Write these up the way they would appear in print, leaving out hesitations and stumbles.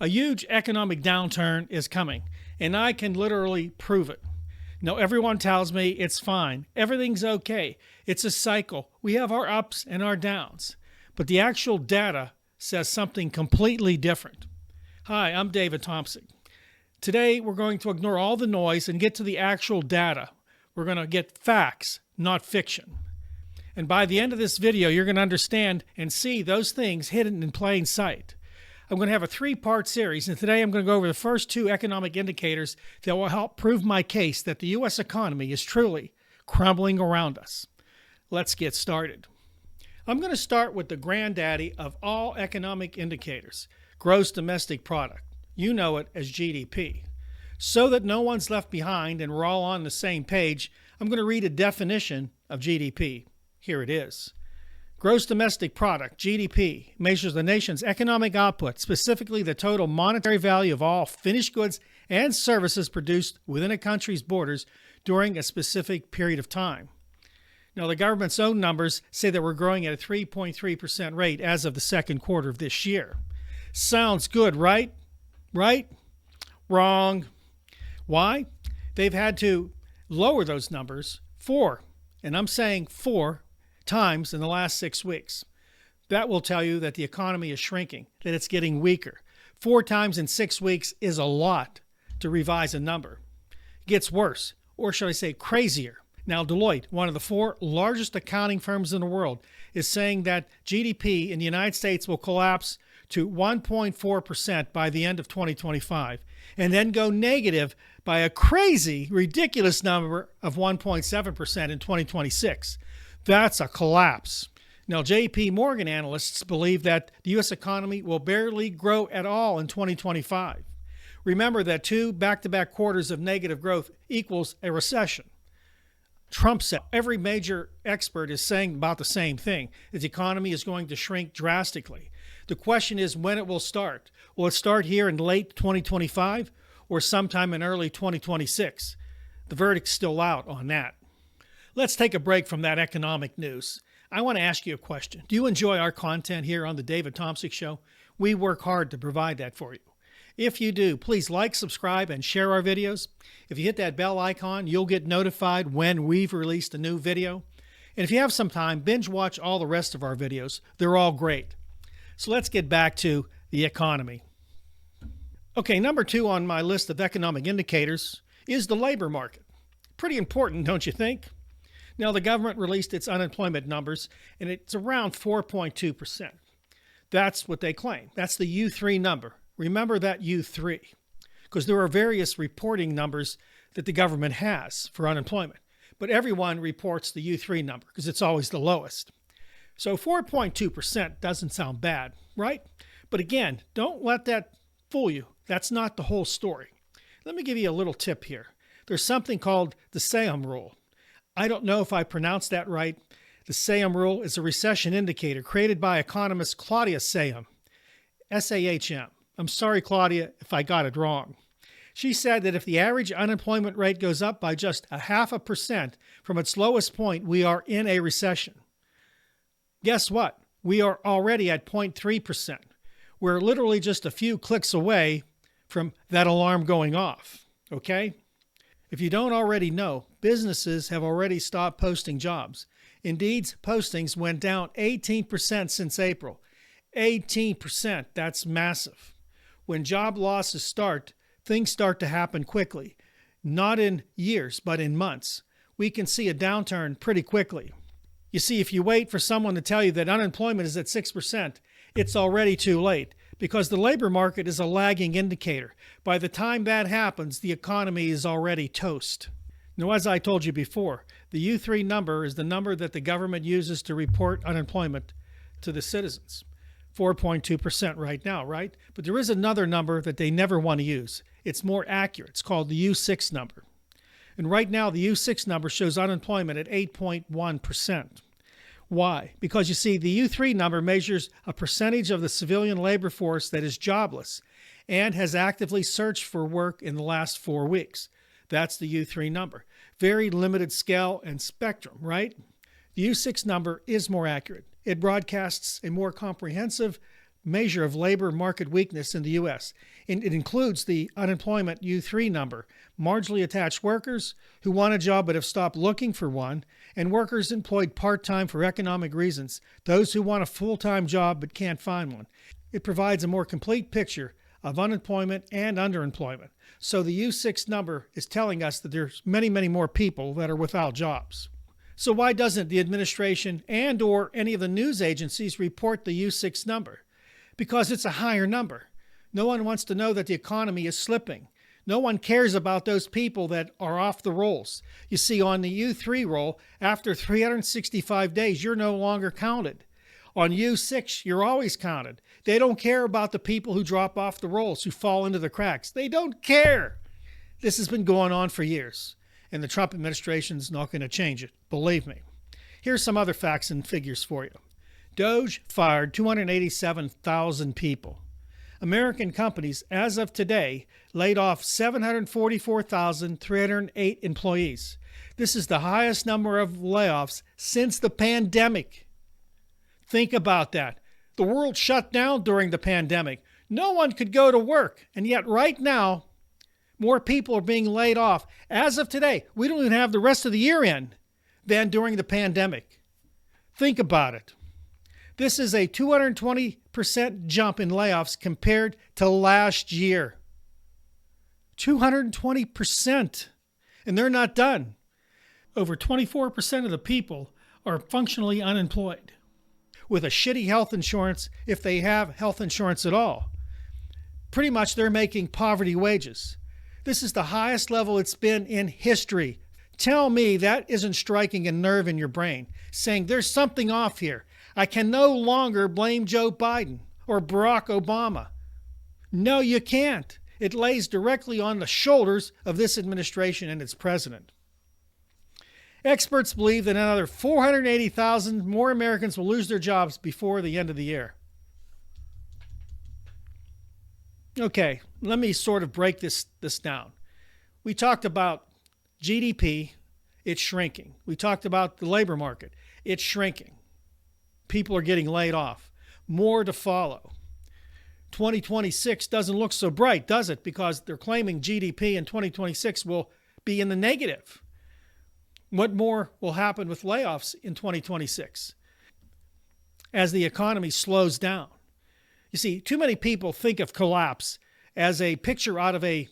A huge economic downturn is coming, and I can literally prove it. Now, everyone tells me it's fine, everything's okay, it's a cycle, we have our ups and our downs. But the actual data says something completely different. Hi, I'm David Thompson. Today, we're going to ignore all the noise and get to the actual data. We're going to get facts, not fiction. And by the end of this video, you're going to understand and see those things hidden in plain sight. I'm going to have a three-part series, and today I'm going to go over the first two economic indicators that will help prove my case that the U.S. economy is truly crumbling around us. Let's get started. I'm going to start with the granddaddy of all economic indicators, gross domestic product. You know it as GDP. So that no one's left behind and we're all on the same page, I'm going to read a definition of GDP. Here it is. Gross domestic product, GDP, measures the nation's economic output, specifically the total monetary value of all finished goods and services produced within a country's borders during a specific period of time. Now, the government's own numbers say that we're growing at a 3.3% rate as of the second quarter of this year. Sounds good, right? Right? Wrong. Why? They've had to lower those numbers four times in the last 6 weeks. That will tell you that the economy is shrinking, that it's getting weaker. 4 times in 6 weeks is a lot to revise a number. It gets worse, or should I say crazier. Now, Deloitte, one of the 4 largest accounting firms in the world, is saying that GDP in the United States will collapse to 1.4% by the end of 2025, and then go negative by a crazy, ridiculous number of 1.7% in 2026. That's a collapse. Now, J.P. Morgan analysts believe that the U.S. economy will barely grow at all in 2025. Remember that 2 back-to-back quarters of negative growth equals a recession. Trump said every major expert is saying about the same thing, that the economy is going to shrink drastically. The question is when it will start. Will it start here in late 2025 or sometime in early 2026? The verdict's still out on that. Let's take a break from that economic news. I want to ask you a question. Do you enjoy our content here on the David Thompson Show? We work hard to provide that for you. If you do, please like, subscribe, and share our videos. If you hit that bell icon, you'll get notified when we've released a new video. And if you have some time, binge watch all the rest of our videos. They're all great. So let's get back to the economy. Okay, number 2 on my list of economic indicators is the labor market. Pretty important, don't you think? Now, the government released its unemployment numbers, and it's around 4.2%. That's what they claim. That's the U3 number. Remember that U3, because there are various reporting numbers that the government has for unemployment. But everyone reports the U3 number because it's always the lowest. So 4.2% doesn't sound bad, right? But again, don't let that fool you. That's not the whole story. Let me give you a little tip here. There's something called the Saham rule. I don't know if I pronounced that right. The Saham rule is a recession indicator created by economist Claudia Saham, S-A-H-M. I'm sorry, Claudia, if I got it wrong. She said that if the average unemployment rate goes up by just 0.5% from its lowest point, we are in a recession. Guess what? We are already at 0.3%. We're literally just a few clicks away from that alarm going off, okay? If you don't already know, businesses have already stopped posting jobs. Indeed's postings went down 18% since April. 18%, that's massive. When job losses start, things start to happen quickly. Not in years, but in months. We can see a downturn pretty quickly. You see, if you wait for someone to tell you that unemployment is at 6%, it's already too late because the labor market is a lagging indicator. By the time that happens, the economy is already toast. Now, as I told you before, the U3 number is the number that the government uses to report unemployment to the citizens. 4.2% right now, right? But there is another number that they never want to use. It's more accurate. It's called the U6 number. And right now, the U6 number shows unemployment at 8.1%. Why? Because you see, the U3 number measures a percentage of the civilian labor force that is jobless and has actively searched for work in the last 4 weeks. That's the U3 number. Very limited scale and spectrum, right? The U6 number is more accurate. It broadcasts a more comprehensive measure of labor market weakness in the U.S. It includes the unemployment U3 number, marginally attached workers who want a job but have stopped looking for one, and workers employed part-time for economic reasons, those who want a full-time job but can't find one. It provides a more complete picture of unemployment and underemployment. So the U6 number is telling us that there's many, many more people that are without jobs. So why doesn't the administration and or any of the news agencies report the U6 number? Because it's a higher number. No one wants to know that the economy is slipping. No one cares about those people that are off the rolls. You see, on the U3 roll, after 365 days, you're no longer counted. On U6, you're always counted. They don't care about the people who drop off the rolls, who fall into the cracks. They don't care. This has been going on for years, and the Trump administration is not going to change it. Believe me. Here's some other facts and figures for you. Doge fired 287,000 people. American companies, as of today, laid off 744,308 employees. This is the highest number of layoffs since the pandemic. Think about that. The world shut down during the pandemic. No one could go to work. And yet right now, more people are being laid off. As of today, we don't even have the rest of the year in than during the pandemic. Think about it. This is a 220% jump in layoffs compared to last year. 220%. And they're not done. Over 24% of the people are functionally unemployed with a shitty health insurance, if they have health insurance at all. Pretty much they're making poverty wages. This is the highest level it's been in history. Tell me that isn't striking a nerve in your brain, saying there's something off here. I can no longer blame Joe Biden or Barack Obama. No, you can't. It lays directly on the shoulders of this administration and its president. Experts believe that another 480,000 more Americans will lose their jobs before the end of the year. Okay, let me sort of break this down. We talked about GDP, it's shrinking. We talked about the labor market, it's shrinking. People are getting laid off. More to follow. 2026 doesn't look so bright, does it? Because they're claiming GDP in 2026 will be in the negative. What more will happen with layoffs in 2026 as the economy slows down? You see, too many people think of collapse as a picture out of they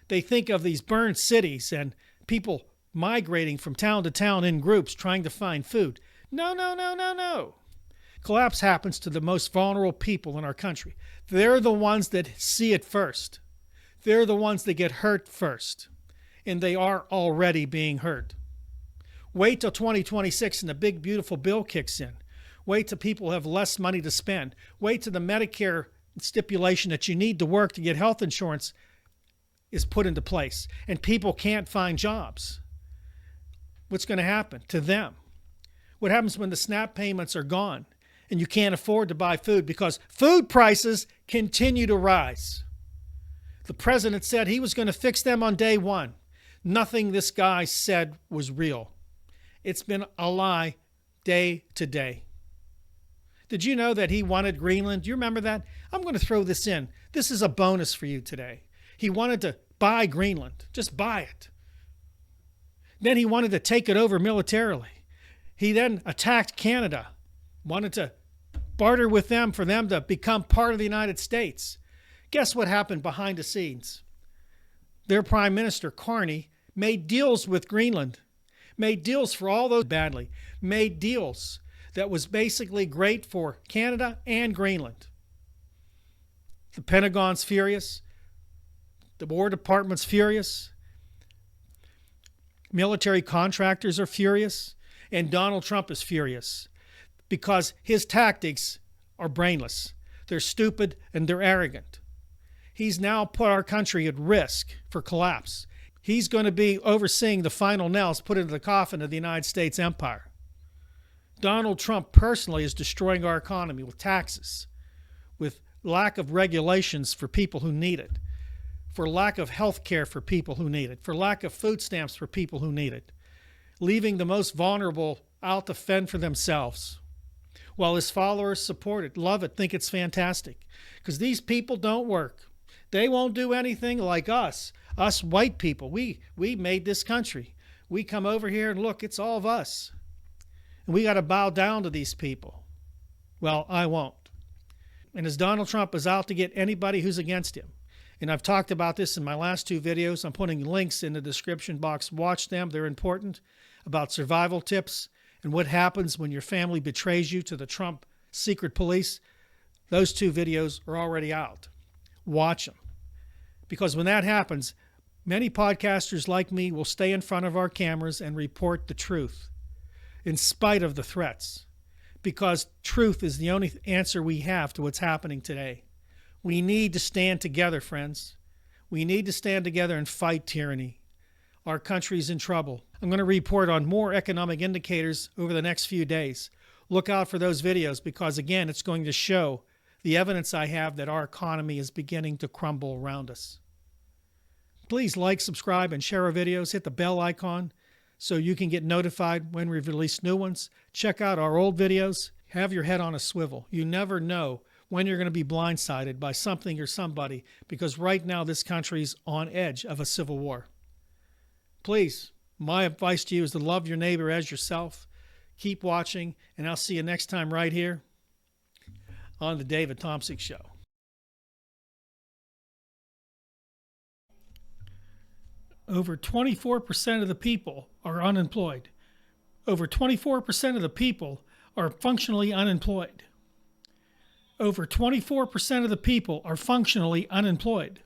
think of these burned cities and people migrating from town to town in groups trying to find food. No. Collapse happens to the most vulnerable people in our country. They're the ones that see it first. They're the ones that get hurt first. And they are already being hurt. Wait till 2026 and the big, beautiful bill kicks in. Wait till people have less money to spend. Wait till the Medicare stipulation that you need to work to get health insurance is put into place and people can't find jobs. What's going to happen to them? What happens when the SNAP payments are gone and you can't afford to buy food because food prices continue to rise? The president said he was going to fix them on day one. Nothing this guy said was real. It's been a lie day to day. Did you know that he wanted Greenland? Do you remember that? I'm going to throw this in. This is a bonus for you today. He wanted to buy Greenland. Just buy it. Then he wanted to take it over militarily. He then attacked Canada, wanted to barter with them for them to become part of the United States. Guess what happened behind the scenes? Their Prime Minister, Carney, made deals with Greenland. Made deals for all those badly. Made deals that was basically great for Canada and Greenland. The Pentagon's furious. The War Department's furious. Military contractors are furious. And Donald Trump is furious because his tactics are brainless. They're stupid and they're arrogant. He's now put our country at risk for collapse. He's going to be overseeing the final nails put into the coffin of the United States empire. Donald Trump personally is destroying our economy with taxes, with lack of regulations for people who need it, for lack of health care for people who need it, for lack of food stamps for people who need it, leaving the most vulnerable out to fend for themselves. while his followers support it, love it, think it's fantastic. Because these people don't work. They won't do anything like us white people. We made this country. We come over here and look, it's all of us. And we got to bow down to these people. Well, I won't. And as Donald Trump is out to get anybody who's against him, and I've talked about this in my last two videos. I'm putting links in the description box. Watch them. They're important, about survival tips and what happens when your family betrays you to the Trump secret police. Those two videos are already out. Watch them. Because when that happens, many podcasters like me will stay in front of our cameras and report the truth in spite of the threats. Because truth is the only answer we have to what's happening today. We need to stand together, friends. We need to stand together and fight tyranny. Our country's in trouble. I'm going to report on more economic indicators over the next few days. Look out for those videos because, again, it's going to show the evidence I have that our economy is beginning to crumble around us. Please like, subscribe, and share our videos. Hit the bell icon so you can get notified when we release new ones. Check out our old videos. Have your head on a swivel. You never know when you're going to be blindsided by something or somebody, because right now this country's on edge of a civil war. Please, my advice to you is to love your neighbor as yourself. Keep watching, and I'll see you next time right here on the David Tomsic Show. Over 24% of the people are unemployed. Over 24% of the people are functionally unemployed. Over 24% of the people are functionally unemployed.